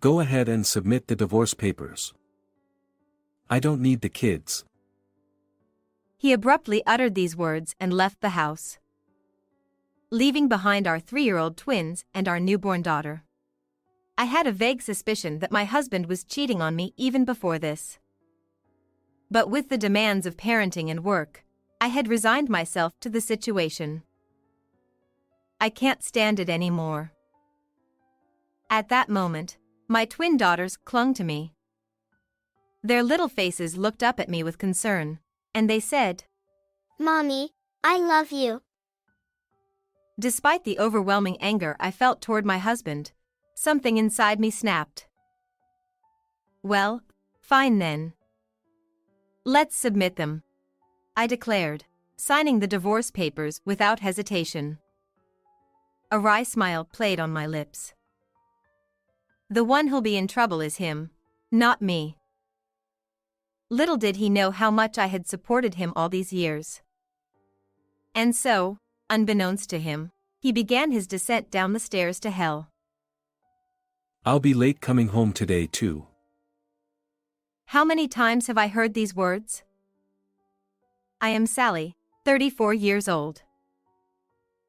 Go ahead and submit the divorce papers. I don't need the kids. He abruptly uttered these words and left the house, leaving behind our 3-year-old twins and our newborn daughter. I had a vague suspicion that my husband was cheating on me even before this. But with the demands of parenting and work, I had resigned myself to the situation. I can't stand it anymore. At that moment, my twin daughters clung to me. Their little faces looked up at me with concern, and they said, "Mommy, I love you." Despite the overwhelming anger I felt toward my husband, something inside me snapped. Well, fine then. Let's submit them, I declared, signing the divorce papers without hesitation. A wry smile played on my lips. The one who'll be in trouble is him, not me. Little did he know how much I had supported him all these years. And so, unbeknownst to him, he began his descent down the stairs to hell. I'll be late coming home today too. How many times have I heard these words? I am Sally, 34 years old.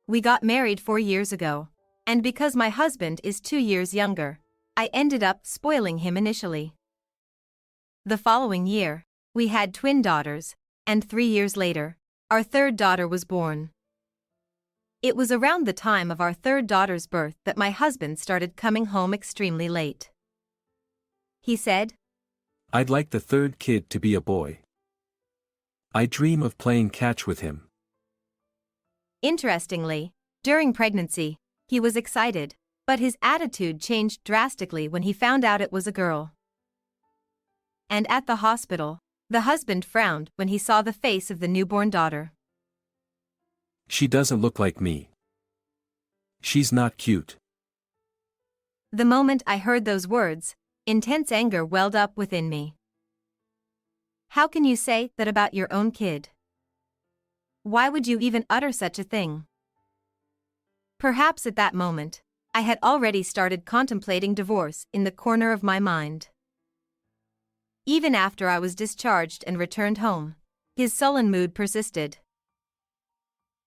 We got married 4 years ago, and because my husband is 2 years younger, I ended up spoiling him initially. The following year, we had twin daughters, and 3 years later, our third daughter was born. It was around the time of our third daughter's birth that my husband started coming home extremely late. He said, I'd like the third kid to be a boy. I dream of playing catch with him. Interestingly, during pregnancy, he was excited, but his attitude changed drastically when he found out it was a girl. And at the hospital, the husband frowned when he saw the face of the newborn daughter. She doesn't look like me. She's not cute. The moment I heard those words, intense anger welled up within me. How can you say that about your own kid? Why would you even utter such a thing? Perhaps at that moment, I had already started contemplating divorce in the corner of my mind. Even after I was discharged and returned home, his sullen mood persisted.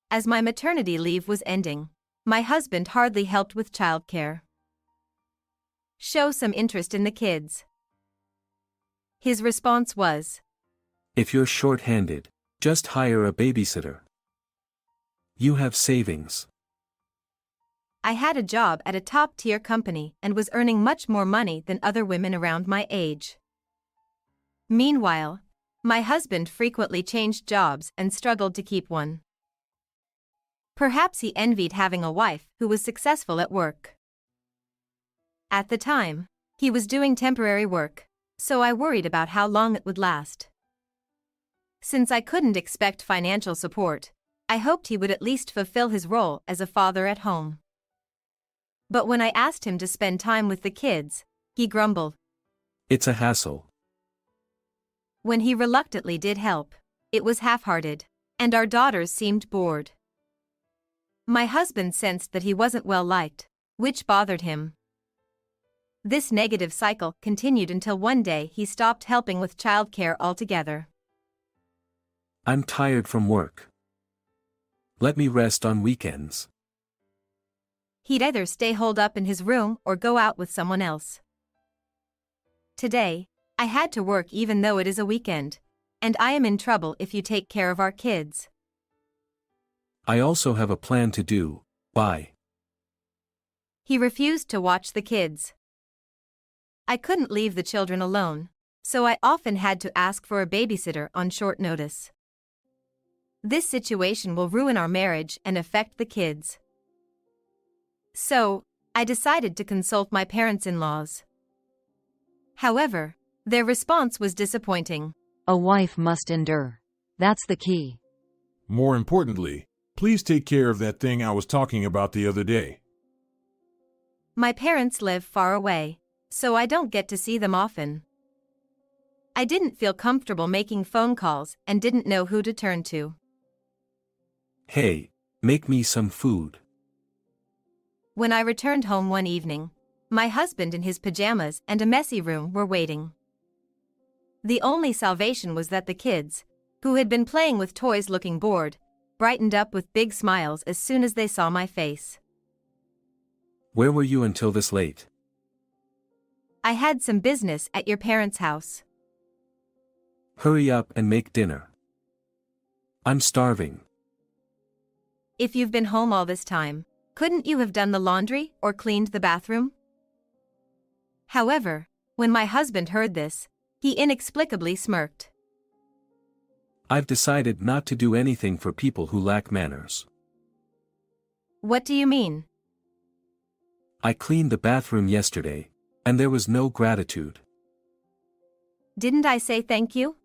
As my maternity leave was ending, my husband hardly helped with childcare. Show some interest in the kids. His response was, If you're short-handed, just hire a babysitter. You have savings. I had a job at a top-tier company and was earning much more money than other women around my age. Meanwhile, my husband frequently changed jobs and struggled to keep one. Perhaps he envied having a wife who was successful at work. At the time, he was doing temporary work, so I worried about how long it would last. Since I couldn't expect financial support, I hoped he would at least fulfill his role as a father at home. But when I asked him to spend time with the kids, he grumbled. It's a hassle. When he reluctantly did help, it was half-hearted, and our daughters seemed bored. My husband sensed that he wasn't well liked, which bothered him. This negative cycle continued until one day he stopped helping with childcare altogether. I'm tired from work. Let me rest on weekends. He'd either stay holed up in his room or go out with someone else. Today, I had to work even though it is a weekend, and I am in trouble if you take care of our kids. I also have a plan to do. Bye. He refused to watch the kids. I couldn't leave the children alone, so I often had to ask for a babysitter on short notice. This situation will ruin our marriage and affect the kids. So, I decided to consult my parents-in-laws. However, their response was disappointing. A wife must endure. That's the key. More importantly, please take care of that thing I was talking about the other day. My parents live far away, so I don't get to see them often. I didn't feel comfortable making phone calls and didn't know who to turn to. Hey, make me some food. When I returned home one evening, My husband in his pajamas and a messy room were waiting. The only salvation was that the kids, who had been playing with toys looking bored, brightened up with big smiles as soon as they saw my face. Where were you until this late? I had some business at your parents' house. Hurry up and make dinner. I'm starving. If you've been home all this time, couldn't you have done the laundry or cleaned the bathroom? However, when my husband heard this, he inexplicably smirked. I've decided not to do anything for people who lack manners. What do you mean? I cleaned the bathroom yesterday, and there was no gratitude. Didn't I say thank you?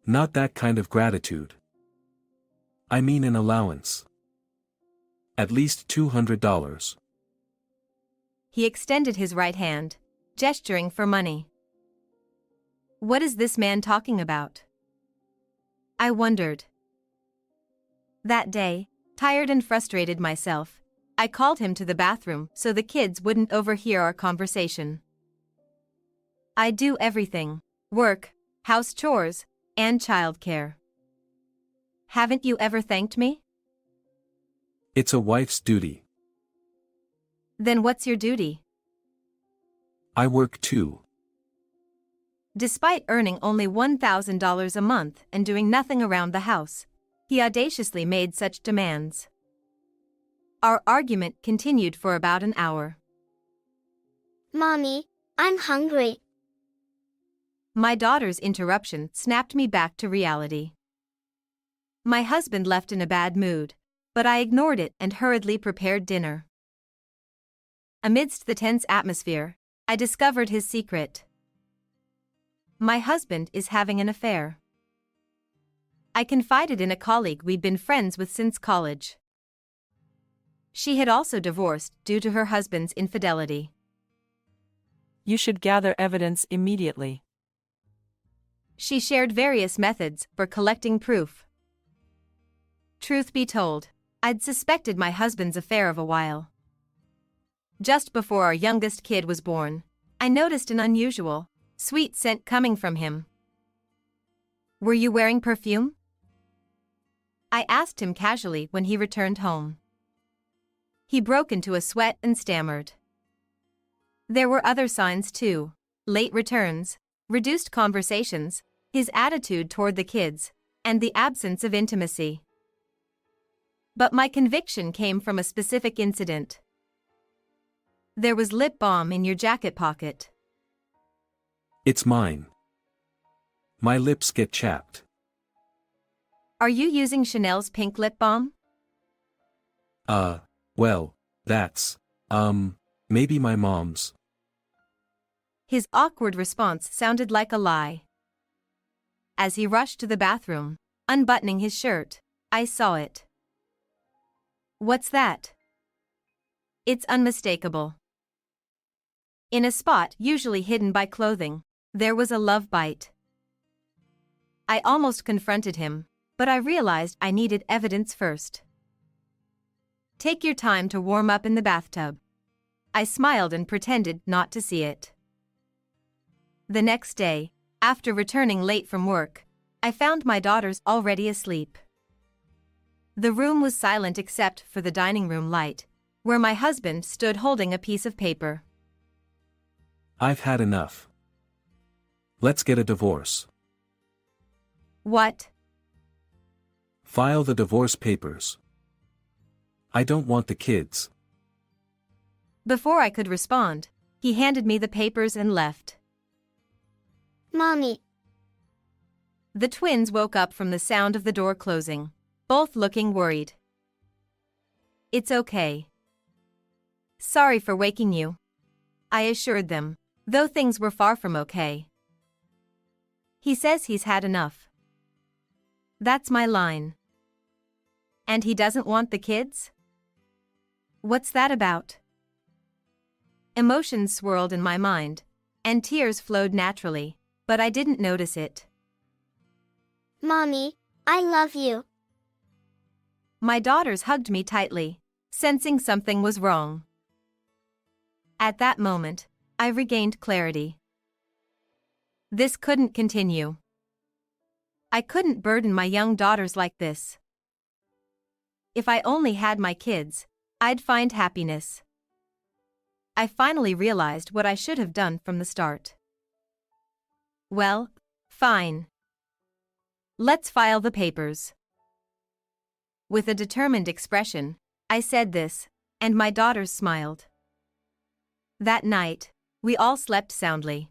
Not that kind of gratitude. I mean an allowance. At least $200. He extended his right hand, gesturing for money. What is this man talking about? I wondered. That day, tired and frustrated myself, I called him to the bathroom so the kids wouldn't overhear our conversation. I do everything: work, house chores, and childcare. Haven't you ever thanked me? It's a wife's duty. Then what's your duty? I work too. Despite earning only $1,000 a month and doing nothing around the house, he audaciously made such demands. Our argument continued for about an hour. Mommy, I'm hungry. My daughter's interruption snapped me back to reality. My husband left in a bad mood, but I ignored it and hurriedly prepared dinner. Amidst the tense atmosphere, I discovered his secret. My husband is having an affair. I confided in a colleague we'd been friends with since college. She had also divorced due to her husband's infidelity. You should gather evidence immediately. She shared various methods for collecting proof. Truth be told, I'd suspected my husband's affair of a while. Just before our youngest kid was born, I noticed an unusual, sweet scent coming from him. Were you wearing perfume? I asked him casually when he returned home. He broke into a sweat and stammered. There were other signs too: late returns, reduced conversations, his attitude toward the kids, and the absence of intimacy. But my conviction came from a specific incident. There was lip balm in your jacket pocket. It's mine. My lips get chapped. Are you using Chanel's pink lip balm? Well, that's, maybe my mom's. His awkward response sounded like a lie. As he rushed to the bathroom, unbuttoning his shirt, I saw it. What's that? It's unmistakable. In a spot usually hidden by clothing, there was a love bite. I almost confronted him, but I realized I needed evidence first. Take your time to warm up in the bathtub. I smiled and pretended not to see it. The next day, after returning late from work, I found my daughters already asleep. The room was silent except for the dining room light, where my husband stood holding a piece of paper. I've had enough. Let's get a divorce. What? File the divorce papers. I don't want the kids. Before I could respond, he handed me the papers and left. Mommy. The twins woke up from the sound of the door closing, both looking worried. It's okay. Sorry for waking you, I assured them, though things were far from okay. He says he's had enough. That's my line. And he doesn't want the kids? What's that about? Emotions swirled in my mind, and tears flowed naturally, but I didn't notice it. Mommy, I love you. My daughters hugged me tightly, sensing something was wrong. At that moment, I regained clarity. This couldn't continue. I couldn't burden my young daughters like this. If I only had my kids, I'd find happiness. I finally realized what I should have done from the start. Well, fine. Let's file the papers. With a determined expression, I said this, and my daughters smiled. That night, we all slept soundly.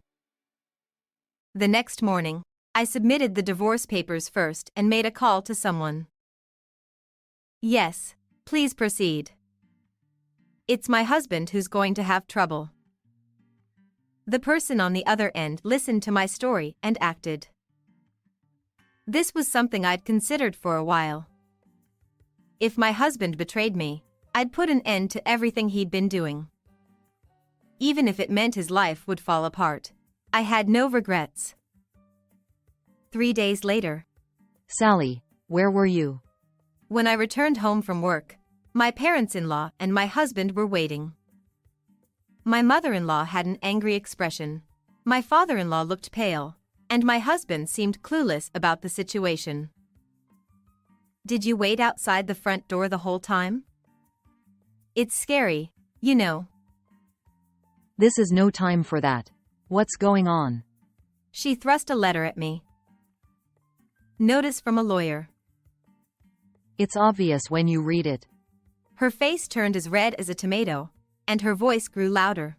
The next morning, I submitted the divorce papers first and made a call to someone. Yes, please proceed. It's my husband who's going to have trouble. The person on the other end listened to my story and acted. This was something I'd considered for a while. If my husband betrayed me, I'd put an end to everything he'd been doing. Even if it meant his life would fall apart, I had no regrets. 3 days later, Sally, where were you? when I returned home from work, my parents-in-law and my husband were waiting. My mother-in-law had an angry expression, my father-in-law looked pale, and my husband seemed clueless about the situation. Did you wait outside the front door the whole time? It's scary, you know. This is no time for that. What's going on? She thrust a letter at me. Notice from a lawyer. It's obvious when you read it. Her face turned as red as a tomato, and her voice grew louder.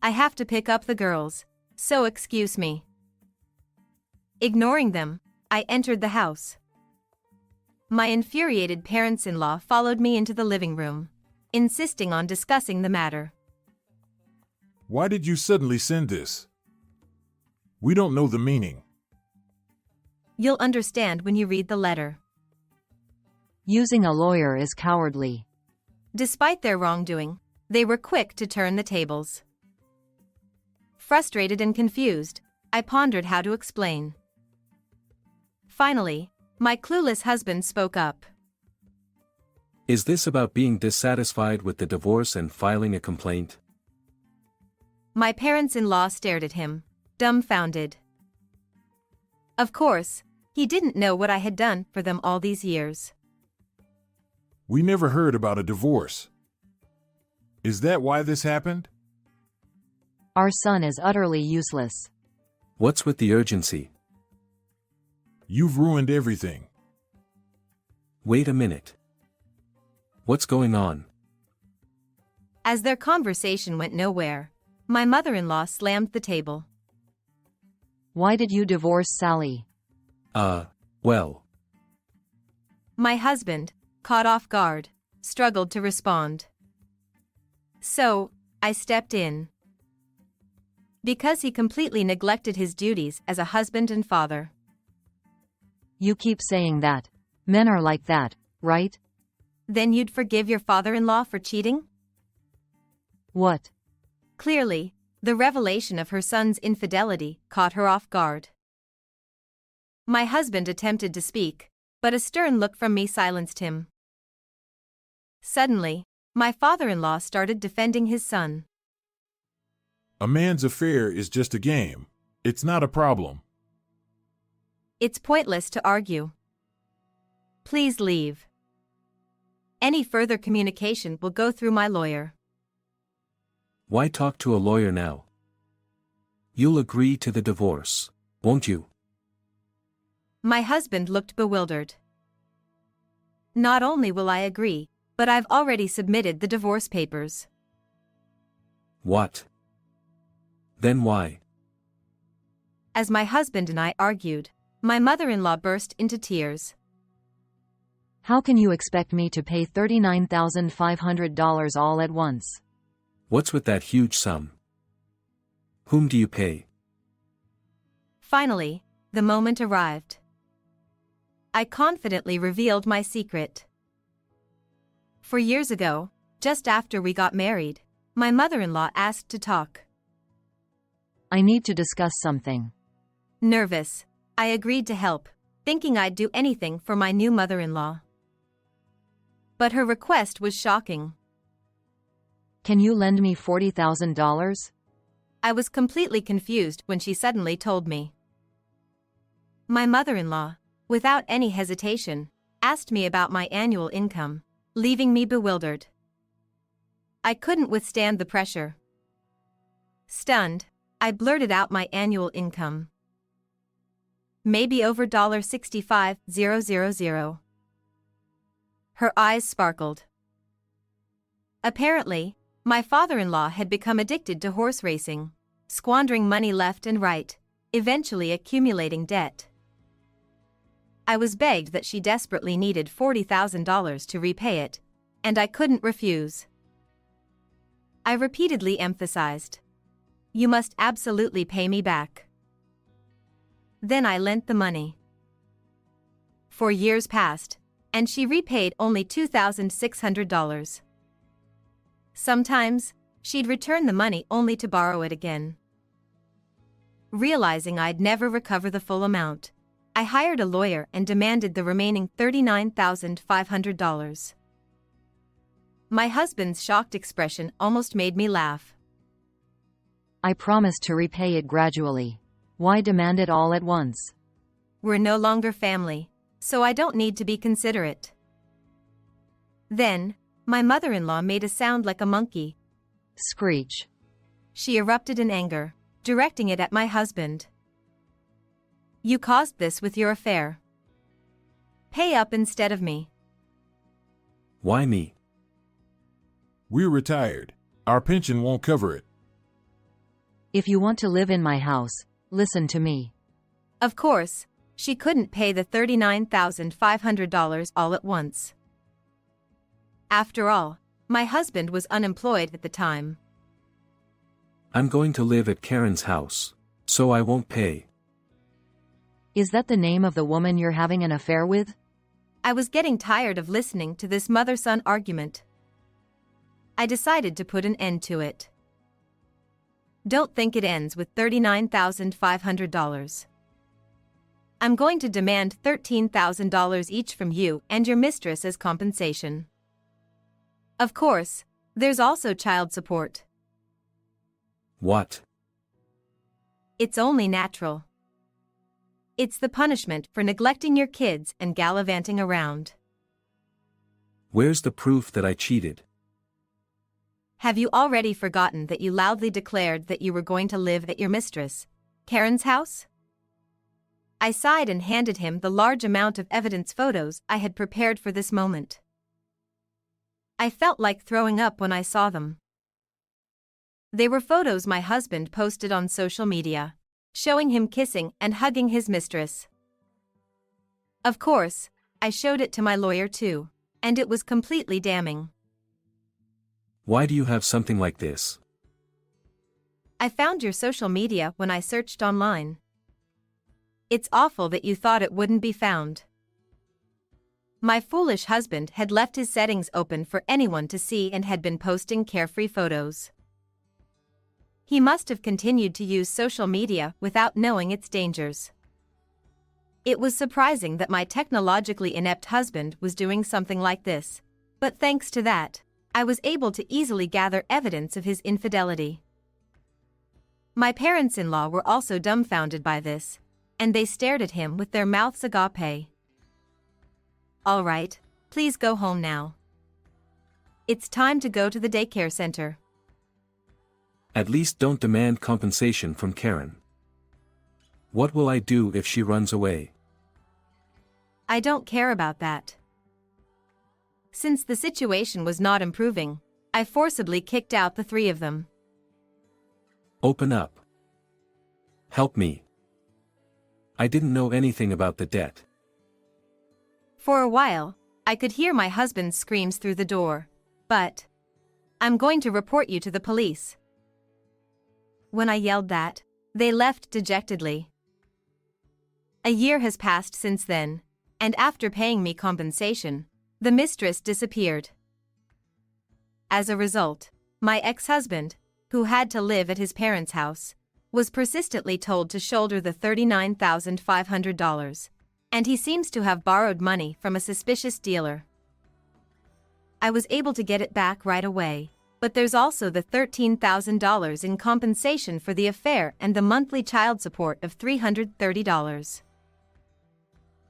I have to pick up the girls, so excuse me. Ignoring them, I entered the house. My infuriated parents-in-law followed me into the living room, insisting on discussing the matter. Why did you suddenly send this? We don't know the meaning. You'll understand when you read the letter. Using a lawyer is cowardly. Despite their wrongdoing, they were quick to turn the tables. Frustrated and confused, I pondered how to explain. Finally, my clueless husband spoke up. Is this about being dissatisfied with the divorce and filing a complaint? My parents-in-law stared at him, dumbfounded. Of course, he didn't know what I had done for them all these years. We never heard about a divorce. Is that why this happened? Our son is utterly useless. What's with the urgency? You've ruined everything. Wait a minute. What's going on? As their conversation went nowhere, my mother-in-law slammed the table. Why did you divorce Sally? Well. My husband, caught off guard, struggled to respond. So, I stepped in. Because he completely neglected his duties as a husband and father. You keep saying that. Men are like that, right? Then you'd forgive your father-in-law for cheating? What? Clearly, the revelation of her son's infidelity caught her off guard. My husband attempted to speak, but a stern look from me silenced him. Suddenly, my father-in-law started defending his son. A man's affair is just a game. It's not a problem. It's pointless to argue. Please leave. Any further communication will go through my lawyer. Why talk to a lawyer now? You'll agree to the divorce, won't you? My husband looked bewildered. Not only will I agree, but I've already submitted the divorce papers. What? Then why? As my husband and I argued, my mother-in-law burst into tears. How can you expect me to pay $39,500 all at once? What's with that huge sum? Whom do you pay? Finally, the moment arrived. I confidently revealed my secret. 4 years ago, just after we got married, my mother-in-law asked to talk. I need to discuss something. Nervous, I agreed to help, thinking I'd do anything for my new mother-in-law. But her request was shocking. Can you lend me $40,000? I was completely confused when she suddenly told me. My mother-in-law, without any hesitation, asked me about my annual income, leaving me bewildered. I couldn't withstand the pressure. Stunned, I blurted out my annual income. Maybe over $65,000. Her eyes sparkled. Apparently, my father-in-law had become addicted to horse racing, squandering money left and right, eventually accumulating debt. I was begged that she desperately needed $40,000 to repay it, and I couldn't refuse. I repeatedly emphasized, "You must absolutely pay me back." Then I lent the money. 4 years passed, and she repaid only $2,600. Sometimes, she'd return the money only to borrow it again. Realizing I'd never recover the full amount, I hired a lawyer and demanded the remaining $39,500. My husband's shocked expression almost made me laugh. I promised to repay it gradually. Why demand it all at once? We're no longer family, so I don't need to be considerate. Then, my mother-in-law made a sound like a monkey. Screech. She erupted in anger, directing it at my husband. "You caused this with your affair. Pay up instead of me." Why me? We're retired. Our pension won't cover it. If you want to live in my house, listen to me. Of course, she couldn't pay the $39,500 all at once. After all, my husband was unemployed at the time. I'm going to live at Karen's house, so I won't pay. Is that the name of the woman you're having an affair with? I was getting tired of listening to this mother-son argument. I decided to put an end to it. Don't think it ends with $39,500. I'm going to demand $13,000 each from you and your mistress as compensation. Of course, there's also child support. What? It's only natural. It's the punishment for neglecting your kids and gallivanting around. Where's the proof that I cheated? Have you already forgotten that you loudly declared that you were going to live at your mistress, Karen's house? I sighed and handed him the large amount of evidence photos I had prepared for this moment. I felt like throwing up when I saw them. They were photos my husband posted on social media, showing him kissing and hugging his mistress. Of course, I showed it to my lawyer too, and it was completely damning. Why do you have something like this? I found your social media when I searched online. It's awful that you thought it wouldn't be found. My foolish husband had left his settings open for anyone to see and had been posting carefree photos. He must have continued to use social media without knowing its dangers. It was surprising that my technologically inept husband was doing something like this, but thanks to that, I was able to easily gather evidence of his infidelity. My parents-in-law were also dumbfounded by this, and they stared at him with their mouths agape. All right, please go home now. It's time to go to the daycare center. At least don't demand compensation from Karen. What will I do if she runs away? I don't care about that. Since the situation was not improving, I forcibly kicked out the three of them. Open up. Help me. I didn't know anything about the debt. For a while, I could hear my husband's screams through the door, but I'm going to report you to the police. When I yelled that, they left dejectedly. A year has passed since then, and after paying me compensation, the mistress disappeared. As a result, my ex-husband, who had to live at his parents' house, was persistently told to shoulder the $39,500, and he seems to have borrowed money from a suspicious dealer. I was able to get it back right away, But there's also the $13,000 in compensation for the affair and the monthly child support of $330.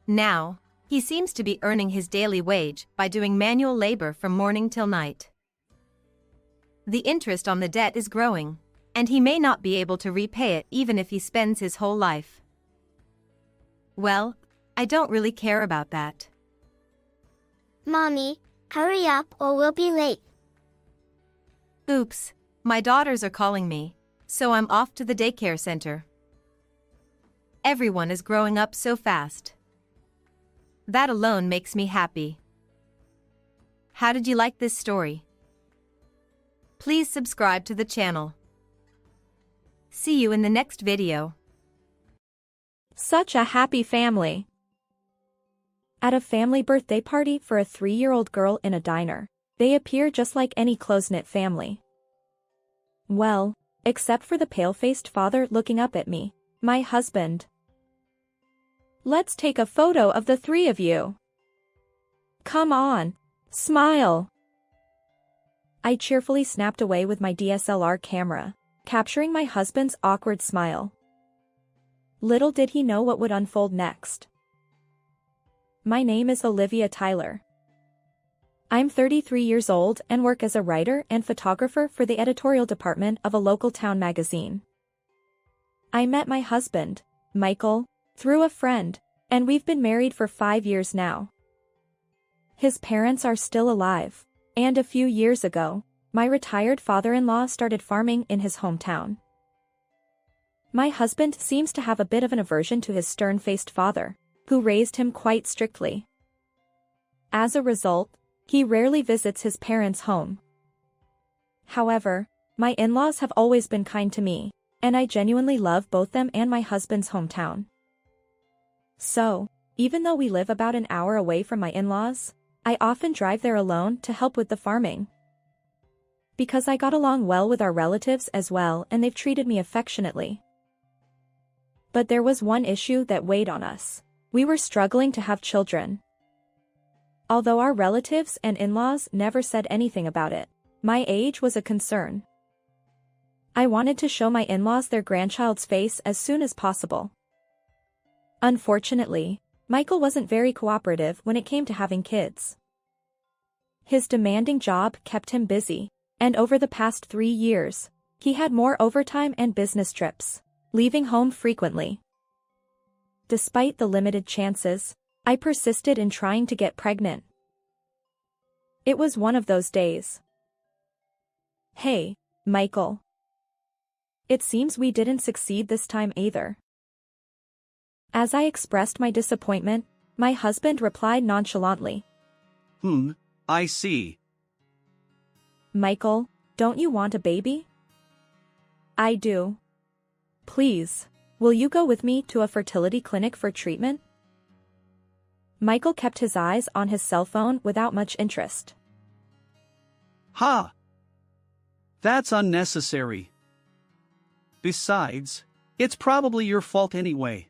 Now, he seems to be earning his daily wage by doing manual labor from morning till night. The interest on the debt is growing, and he may not be able to repay it even if he spends his whole life. Well, I don't really care about that. Mommy, hurry up or we'll be late. Oops, my daughters are calling me, so I'm off to the daycare center. Everyone is growing up so fast. That alone makes me happy. How did you like this story? Please subscribe to the channel. See you in the next video. Such a happy family. At a family birthday party for a 3-year-old girl in a diner, they appear just like any close-knit family. Well, except for the pale-faced father looking up at me, my husband. Let's take a photo of the three of you. Come on, smile. I cheerfully snapped away with my DSLR camera, capturing my husband's awkward smile. Little did he know what would unfold next. My name is Olivia Tyler. I'm 33 years old and work as a writer and photographer for the editorial department of a local town magazine. I met my husband, Michael, through a friend, and we've been married for 5 years now. His parents are still alive, and a few years ago, my retired father-in-law started farming in his hometown. My husband seems to have a bit of an aversion to his stern-faced father, who raised him quite strictly. As a result, he rarely visits his parents' home. However, my in-laws have always been kind to me, and I genuinely love both them and my husband's hometown. So, even though we live about an hour away from my in-laws, I often drive there alone to help with the farming. Because I got along well with our relatives as well and they've treated me affectionately. But there was one issue that weighed on us. We were struggling to have children. Although our relatives and in-laws never said anything about it, my age was a concern. I wanted to show my in-laws their grandchild's face as soon as possible. Unfortunately, Michael wasn't very cooperative when it came to having kids. His demanding job kept him busy, and over the past 3 years, he had more overtime and business trips, leaving home frequently. Despite the limited chances, I persisted in trying to get pregnant. It was one of those days. Hey, Michael. It seems we didn't succeed this time either. As I expressed my disappointment, my husband replied nonchalantly. I see. Michael, don't you want a baby? I do. Please, will you go with me to a fertility clinic for treatment? Michael kept his eyes on his cell phone without much interest. Ha! That's unnecessary. Besides, it's probably your fault anyway.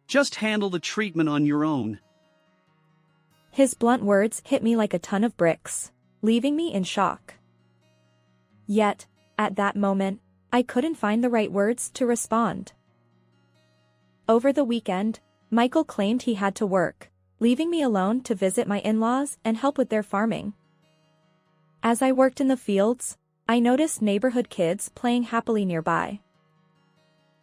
Just handle the treatment on your own. His blunt words hit me like a ton of bricks, leaving me in shock. Yet, at that moment, I couldn't find the right words to respond. Over the weekend, Michael claimed he had to work, leaving me alone to visit my in-laws and help with their farming. As I worked in the fields, I noticed neighborhood kids playing happily nearby.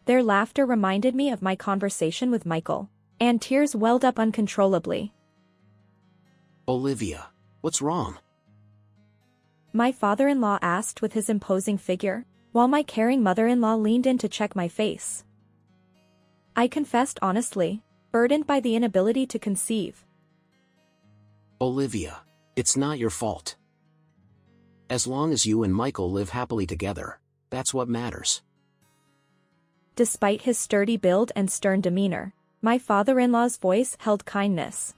Their laughter reminded me of my conversation with Michael, and tears welled up uncontrollably. Olivia, what's wrong? My father-in-law asked with his imposing figure, while my caring mother-in-law leaned in to check my face. I confessed honestly, burdened by the inability to conceive. Olivia, it's not your fault. As long as you and Michael live happily together, that's what matters. Despite his sturdy build and stern demeanor, my father-in-law's voice held kindness.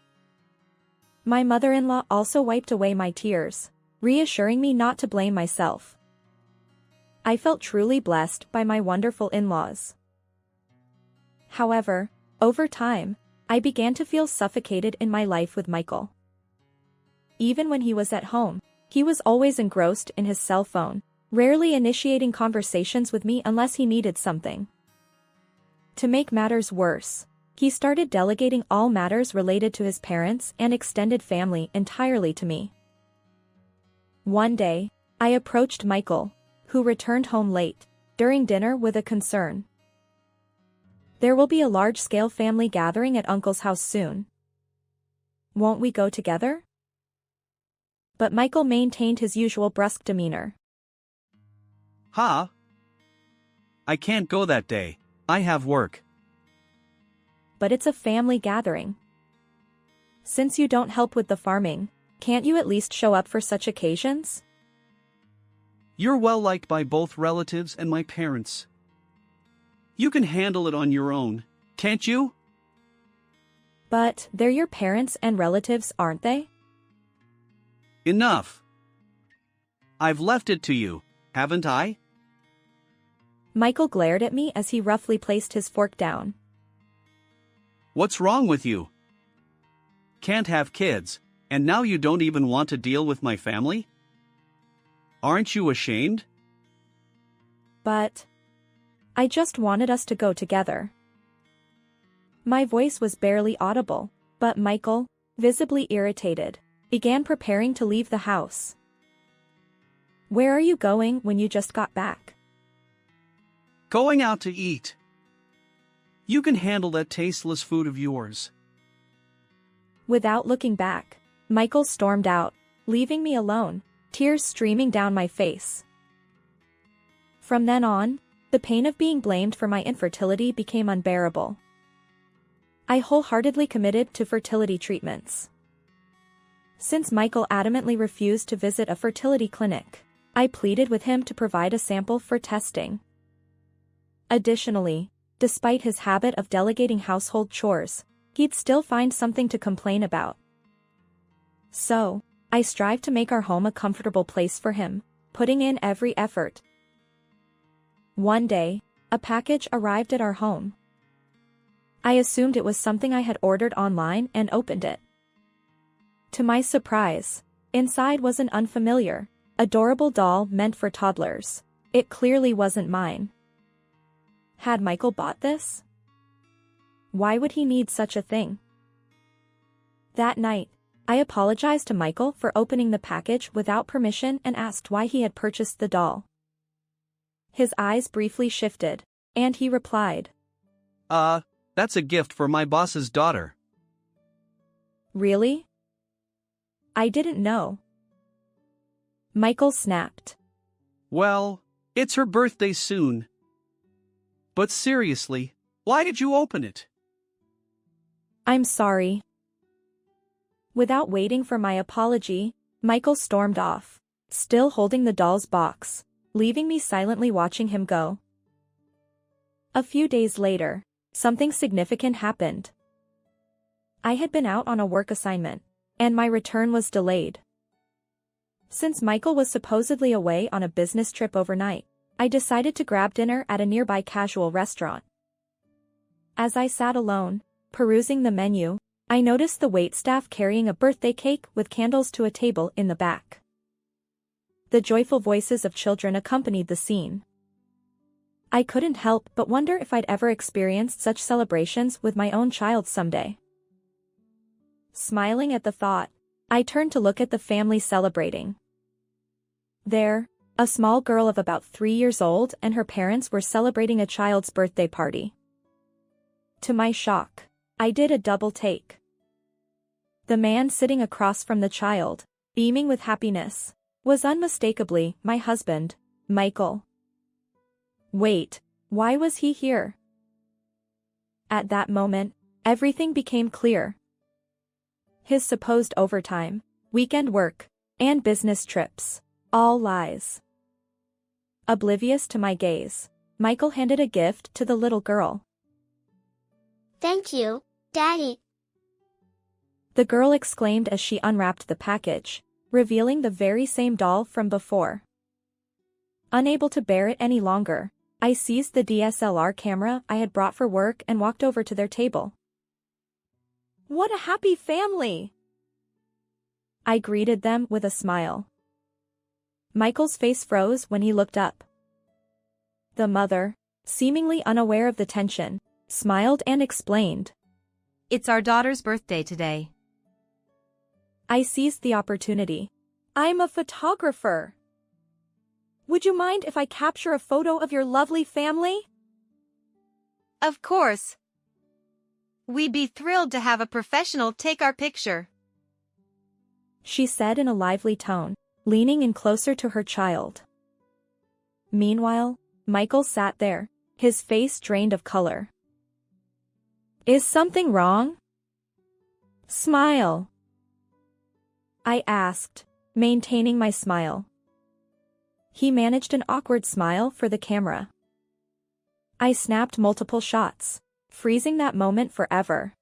My mother-in-law also wiped away my tears, reassuring me not to blame myself. I felt truly blessed by my wonderful in-laws. However, over time, I began to feel suffocated in my life with Michael. Even when he was at home, He was always engrossed in his cell phone, rarely initiating conversations with me unless he needed something. To make matters worse, he started delegating all matters related to his parents and extended family entirely to me. One day, I approached Michael, who returned home late, during dinner with a concern. There will be a large-scale family gathering at Uncle's house soon. Won't we go together? But Michael maintained his usual brusque demeanor. Huh? I can't go that day. I have work. But it's a family gathering. Since you don't help with the farming, can't you at least show up for such occasions? You're well liked by both relatives and my parents. You can handle it on your own, can't you? But they're your parents and relatives, aren't they? Enough. I've left it to you, haven't I? Michael glared at me as he roughly placed his fork down. What's wrong with you? Can't have kids, and now you don't even want to deal with my family? Aren't you ashamed? But I just wanted us to go together. My voice was barely audible, but Michael, visibly irritated, began preparing to leave the house. Where are you going when you just got back? Going out to eat. You can handle that tasteless food of yours. Without looking back, Michael stormed out, leaving me alone, tears streaming down my face. From then on, the pain of being blamed for my infertility became unbearable. I wholeheartedly committed to fertility treatments. Since Michael adamantly refused to visit a fertility clinic, I pleaded with him to provide a sample for testing. Additionally, despite his habit of delegating household chores, he'd still find something to complain about. So, I strived to make our home a comfortable place for him, putting in every effort. One day, a package arrived at our home. I assumed it was something I had ordered online and opened it. To my surprise, inside was an unfamiliar, adorable doll meant for toddlers. It clearly wasn't mine. Had Michael bought this? Why would he need such a thing? That night, I apologized to Michael for opening the package without permission and asked why he had purchased the doll. His eyes briefly shifted, and he replied, That's a gift for my boss's daughter. Really? I didn't know. Michael snapped. Well, it's her birthday soon. But seriously, why did you open it? I'm sorry. Without waiting for my apology, Michael stormed off, still holding the doll's box, leaving me silently watching him go. A few days later, something significant happened. I had been out on a work assignment, and my return was delayed. Since Michael was supposedly away on a business trip overnight, I decided to grab dinner at a nearby casual restaurant. As I sat alone, perusing the menu, I noticed the waitstaff carrying a birthday cake with candles to a table in the back. The joyful voices of children accompanied the scene. I couldn't help but wonder if I'd ever experienced such celebrations with my own child someday. Smiling at the thought, I turned to look at the family celebrating. There, a small girl of about 3 years old and her parents were celebrating a child's birthday party. To my shock, I did a double take. The man sitting across from the child, beaming with happiness, was unmistakably my husband, Michael. Wait, why was he here? At that moment, everything became clear. His supposed overtime, weekend work, and business trips, all lies. Oblivious to my gaze, Michael handed a gift to the little girl. Thank you, Daddy. The girl exclaimed as she unwrapped the package, revealing the very same doll from before. Unable to bear it any longer, I seized the DSLR camera I had brought for work and walked over to their table. What a happy family! I greeted them with a smile. Michael's face froze when he looked up. The mother, seemingly unaware of the tension, smiled and explained. It's our daughter's birthday today. I seized the opportunity. I'm a photographer. Would you mind if I capture a photo of your lovely family? Of course. We'd be thrilled to have a professional take our picture, she said in a lively tone, leaning in closer to her child. Meanwhile, Michael sat there, his face drained of color. Is something wrong? Smile, I asked, maintaining my smile. He managed an awkward smile for the camera. I snapped multiple shots, freezing that moment forever.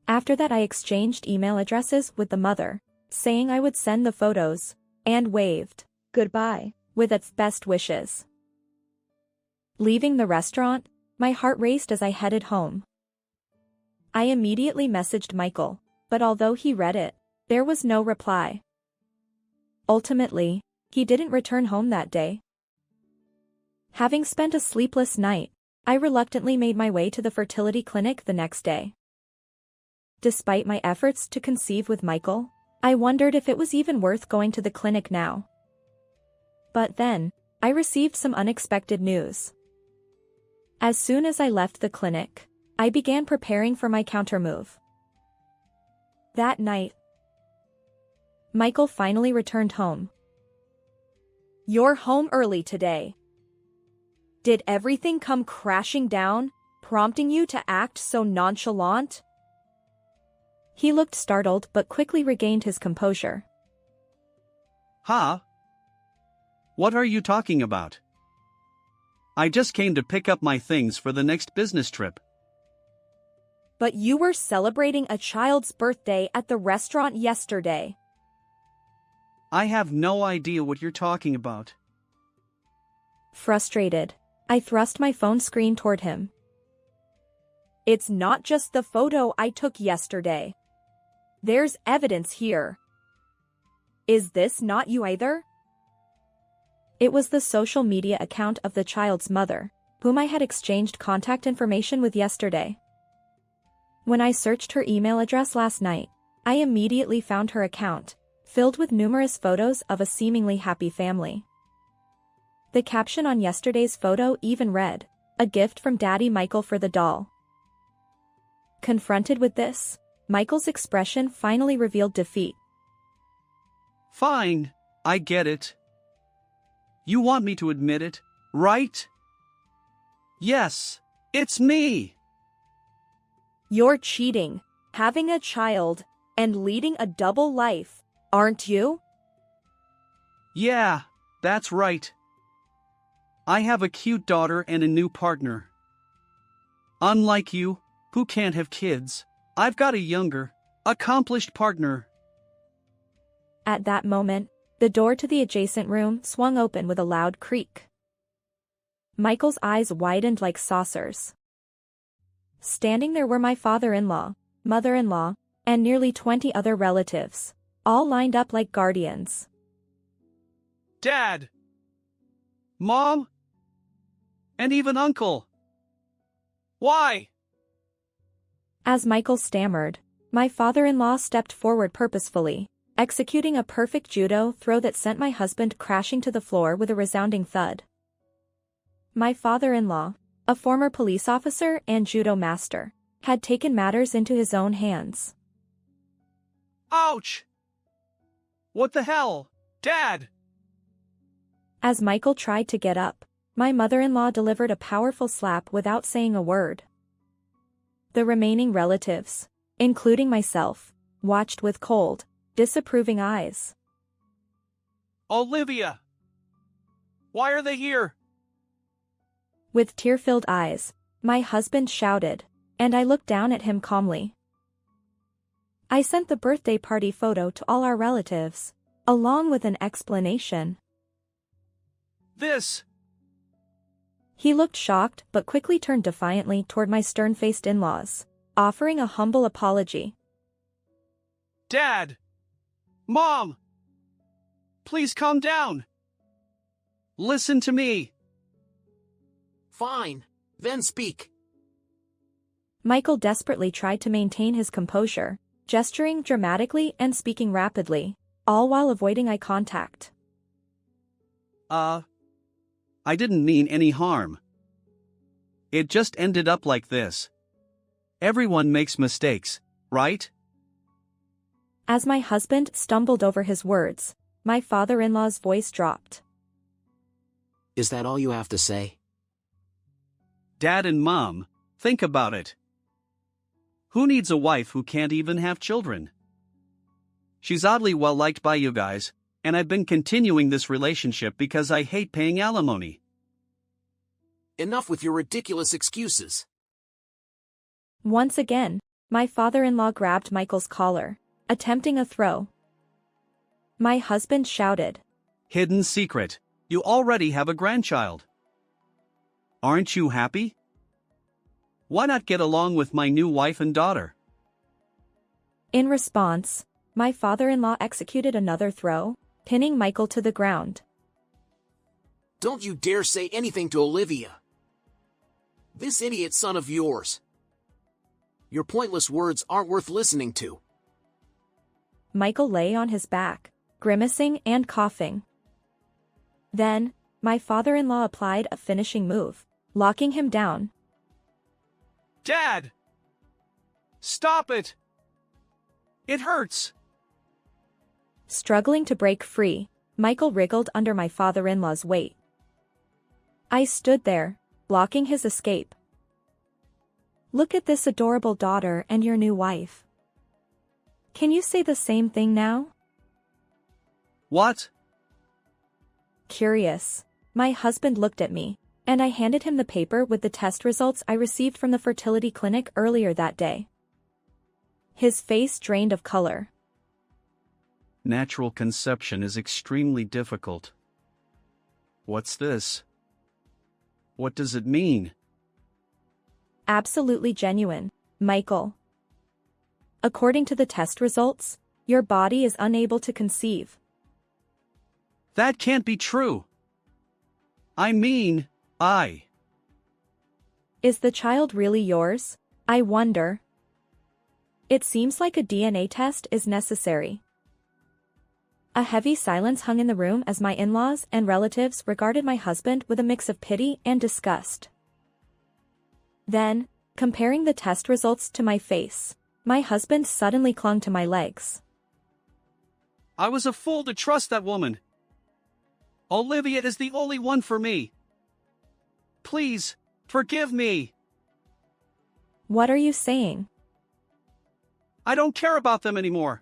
After that I exchanged email addresses with the mother, saying I would send the photos, and waved goodbye with its best wishes. Leaving the restaurant, my heart raced as I headed home. I immediately messaged Michael, but although he read it, there was no reply. Ultimately, he didn't return home that day. Having spent a sleepless night, I reluctantly made my way to the fertility clinic the next day. Despite my efforts to conceive with Michael, I wondered if it was even worth going to the clinic now. But then, I received some unexpected news. As soon as I left the clinic, I began preparing for my countermove. That night, Michael finally returned home. You're home early today. Did everything come crashing down, prompting you to act so nonchalant? He looked startled but quickly regained his composure. Huh? What are you talking about? I just came to pick up my things for the next business trip. But you were celebrating a child's birthday at the restaurant yesterday. I have no idea what you're talking about. Frustrated, I thrust my phone screen toward him. It's not just the photo I took yesterday. There's evidence here. Is this not you either? It was the social media account of the child's mother, whom I had exchanged contact information with yesterday. When I searched her email address last night, I immediately found her account, filled with numerous photos of a seemingly happy family. The caption on yesterday's photo even read, "A gift from Daddy Michael for the doll." Confronted with this, Michael's expression finally revealed defeat. Fine, I get it. You want me to admit it, right? Yes, it's me. You're cheating, having a child, and leading a double life, aren't you? Yeah, that's right. I have a cute daughter and a new partner. Unlike you, who can't have kids, I've got a younger, accomplished partner. At that moment, the door to the adjacent room swung open with a loud creak. Michael's eyes widened like saucers. Standing there were my father-in-law, mother-in-law, and nearly 20 other relatives, all lined up like guardians. Dad! Mom! And even Uncle! Why? As Michael stammered, my father-in-law stepped forward purposefully, executing a perfect judo throw that sent my husband crashing to the floor with a resounding thud. My father-in-law, a former police officer and judo master, had taken matters into his own hands. Ouch! What the hell, Dad? As Michael tried to get up, my mother-in-law delivered a powerful slap without saying a word. The remaining relatives, including myself, watched with cold, disapproving eyes. Olivia! Why are they here? With tear-filled eyes, my husband shouted, and I looked down at him calmly. I sent the birthday party photo to all our relatives, along with an explanation. This! He looked shocked but quickly turned defiantly toward my stern-faced in-laws, offering a humble apology. Dad! Mom! please calm down. Listen to me. Fine. Then speak. Michael desperately tried to maintain his composure, gesturing dramatically and speaking rapidly, all while avoiding eye contact. I didn't mean any harm. It just ended up like this. Everyone makes mistakes, right? As my husband stumbled over his words, my father-in-law's voice dropped. Is that all you have to say? Dad and Mom, think about it. Who needs a wife who can't even have children? She's oddly well liked by you guys, and I've been continuing this relationship because I hate paying alimony. Enough with your ridiculous excuses. Once again, my father-in-law grabbed Michael's collar, attempting a throw. My husband shouted. Hidden secret, you already have a grandchild. Aren't you happy? Why not get along with my new wife and daughter? In response, my father-in-law executed another throw, pinning Michael to the ground. Don't you dare say anything to Olivia. This idiot son of yours. Your pointless words aren't worth listening to. Michael lay on his back, grimacing and coughing. Then, my father-in-law applied a finishing move, locking him down. Dad! Stop it! It hurts! Struggling to break free, Michael wriggled under my father-in-law's weight. I stood there, blocking his escape. Look at this adorable daughter and your new wife. Can you say the same thing now? What? Curious, my husband looked at me, and I handed him the paper with the test results I received from the fertility clinic earlier that day. His face drained of color. Natural conception is extremely difficult. What's this? What does it mean? Absolutely genuine, Michael. According to the test results, your body is unable to conceive. That can't be true. Is the child really yours? I wonder. It seems like a DNA test is necessary. A heavy silence hung in the room as my in-laws and relatives regarded my husband with a mix of pity and disgust. Then, comparing the test results to my face, my husband suddenly clung to my legs. I was a fool to trust that woman. Olivia is the only one for me. Please, forgive me. What are you saying? I don't care about them anymore.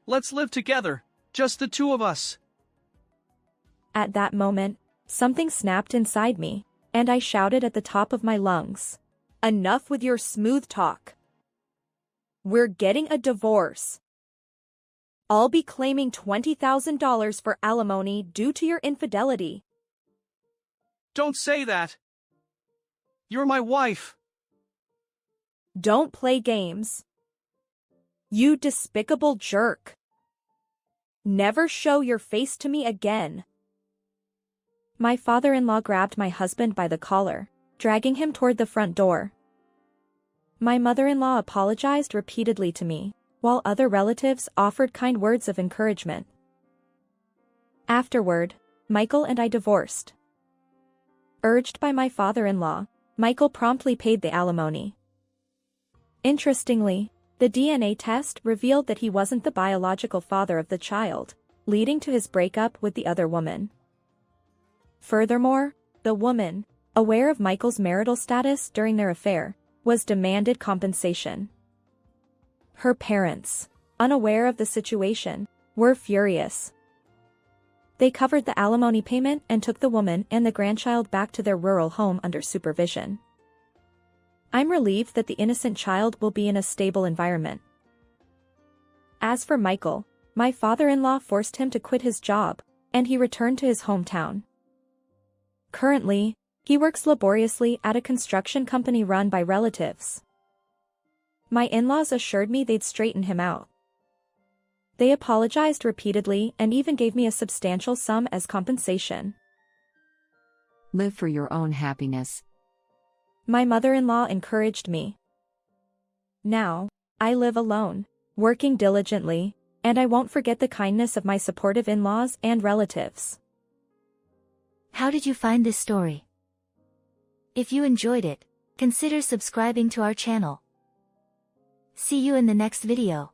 Let's live together, just the two of us. At that moment, something snapped inside me, and I shouted at the top of my lungs. Enough with your smooth talk. We're getting a divorce. I'll be claiming $20,000 for alimony due to your infidelity. Don't say that. You're my wife. Don't play games. You despicable jerk. Never show your face to me again. My father-in-law grabbed my husband by the collar, dragging him toward the front door. My mother-in-law apologized repeatedly to me, while other relatives offered kind words of encouragement. Afterward, Michael and I divorced. Urged by my father-in-law, Michael promptly paid the alimony. Interestingly, the DNA test revealed that he wasn't the biological father of the child, leading to his breakup with the other woman. Furthermore, the woman, aware of Michael's marital status during their affair, was demanded compensation. Her parents, unaware of the situation, were furious. They covered the alimony payment and took the woman and the grandchild back to their rural home under supervision. I'm relieved that the innocent child will be in a stable environment. As for Michael, my father-in-law forced him to quit his job, and he returned to his hometown. Currently, he works laboriously at a construction company run by relatives. My in-laws assured me they'd straighten him out. They apologized repeatedly and even gave me a substantial sum as compensation. Live for your own happiness. My mother-in-law encouraged me. Now, I live alone, working diligently, and I won't forget the kindness of my supportive in-laws and relatives. How did you find this story? If you enjoyed it, consider subscribing to our channel. See you in the next video.